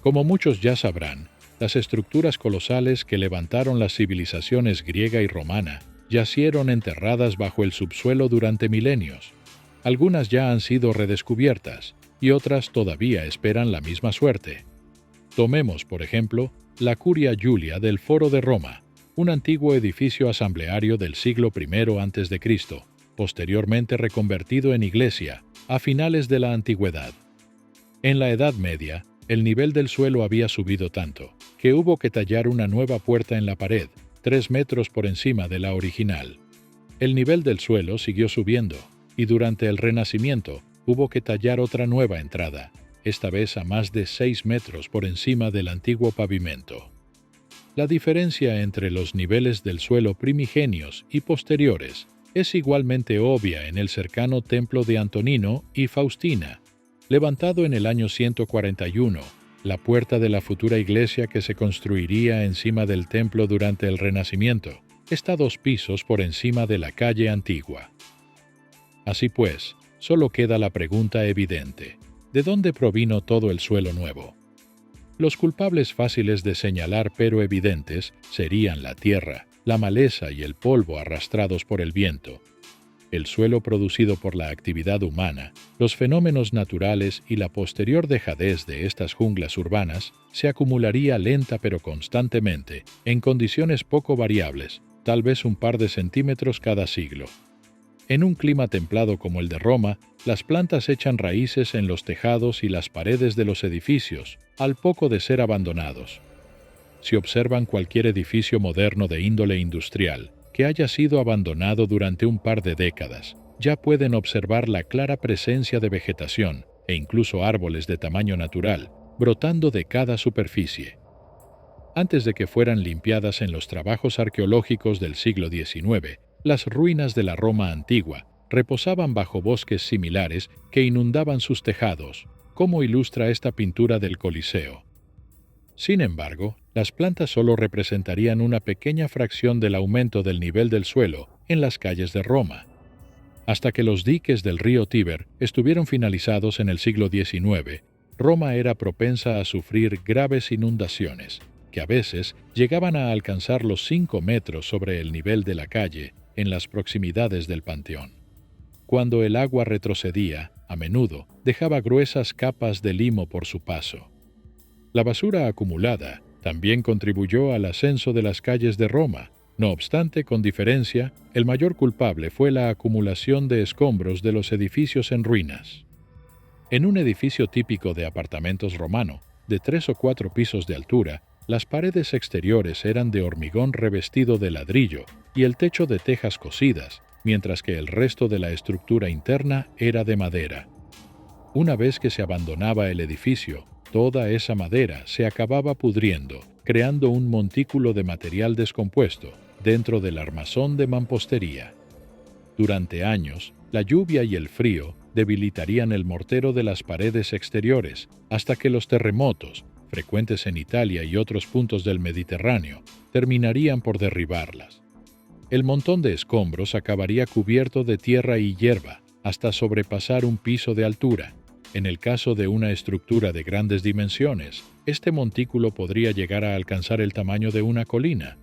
Como muchos ya sabrán, las estructuras colosales que levantaron las civilizaciones griega y romana yacieron enterradas bajo el subsuelo durante milenios. Algunas ya han sido redescubiertas y otras todavía esperan la misma suerte. Tomemos, por ejemplo, la Curia Julia del Foro de Roma, un antiguo edificio asambleario del siglo I a.C., posteriormente reconvertido en iglesia a finales de la Antigüedad. En la Edad Media, el nivel del suelo había subido tanto que hubo que tallar una nueva puerta en la pared, 3 metros por encima de la original. El nivel del suelo siguió subiendo y durante el Renacimiento hubo que tallar otra nueva entrada, esta vez a más de 6 metros por encima del antiguo pavimento. La diferencia entre los niveles del suelo primigenios y posteriores es igualmente obvia en el cercano templo de Antonino y Faustina, levantado en el año 141, la puerta de la futura iglesia que se construiría encima del templo durante el Renacimiento, está 2 pisos por encima de la calle antigua. Así pues, solo queda la pregunta evidente: ¿de dónde provino todo el suelo nuevo? Los culpables fáciles de señalar pero evidentes serían la tierra, la maleza y el polvo arrastrados por el viento. El suelo producido por la actividad humana, los fenómenos naturales y la posterior dejadez de estas junglas urbanas se acumularía lenta pero constantemente, en condiciones poco variables, tal vez un par de centímetros cada siglo. En un clima templado como el de Roma, las plantas echan raíces en los tejados y las paredes de los edificios, al poco de ser abandonados. Si observan cualquier edificio moderno de índole industrial que haya sido abandonado durante un par de décadas, ya pueden observar la clara presencia de vegetación e incluso árboles de tamaño natural brotando de cada superficie. Antes de que fueran limpiadas en los trabajos arqueológicos del siglo XIX, las ruinas de la Roma antigua reposaban bajo bosques similares que inundaban sus tejados, como ilustra esta pintura del Coliseo. Sin embargo, las plantas solo representarían una pequeña fracción del aumento del nivel del suelo en las calles de Roma. Hasta que los diques del río Tíber estuvieron finalizados en el siglo XIX, Roma era propensa a sufrir graves inundaciones, que a veces llegaban a alcanzar los 5 metros sobre el nivel de la calle en las proximidades del Panteón. Cuando el agua retrocedía, a menudo dejaba gruesas capas de limo por su paso. La basura acumulada también contribuyó al ascenso de las calles de Roma. No obstante, con diferencia, el mayor culpable fue la acumulación de escombros de los edificios en ruinas. En un edificio típico de apartamentos romano, de 3 o 4 pisos de altura, las paredes exteriores eran de hormigón revestido de ladrillo y el techo de tejas cocidas, mientras que el resto de la estructura interna era de madera. Una vez que se abandonaba el edificio, toda esa madera se acababa pudriendo, creando un montículo de material descompuesto dentro del armazón de mampostería. Durante años, la lluvia y el frío debilitarían el mortero de las paredes exteriores hasta que los terremotos, frecuentes en Italia y otros puntos del Mediterráneo, terminarían por derribarlas. El montón de escombros acabaría cubierto de tierra y hierba hasta sobrepasar un piso de altura. En el caso de una estructura de grandes dimensiones, este montículo podría llegar a alcanzar el tamaño de una colina.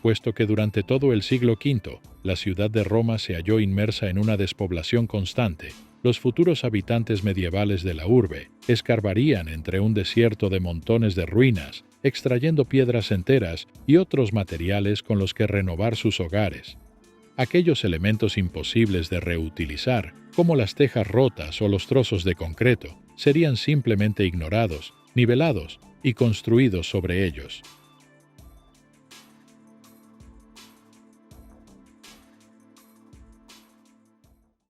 Puesto que durante todo el siglo V, la ciudad de Roma se halló inmersa en una despoblación constante, los futuros habitantes medievales de la urbe escarbarían entre un desierto de montones de ruinas, extrayendo piedras enteras y otros materiales con los que renovar sus hogares. Aquellos elementos imposibles de reutilizar, como las tejas rotas o los trozos de concreto, serían simplemente ignorados, nivelados y construidos sobre ellos.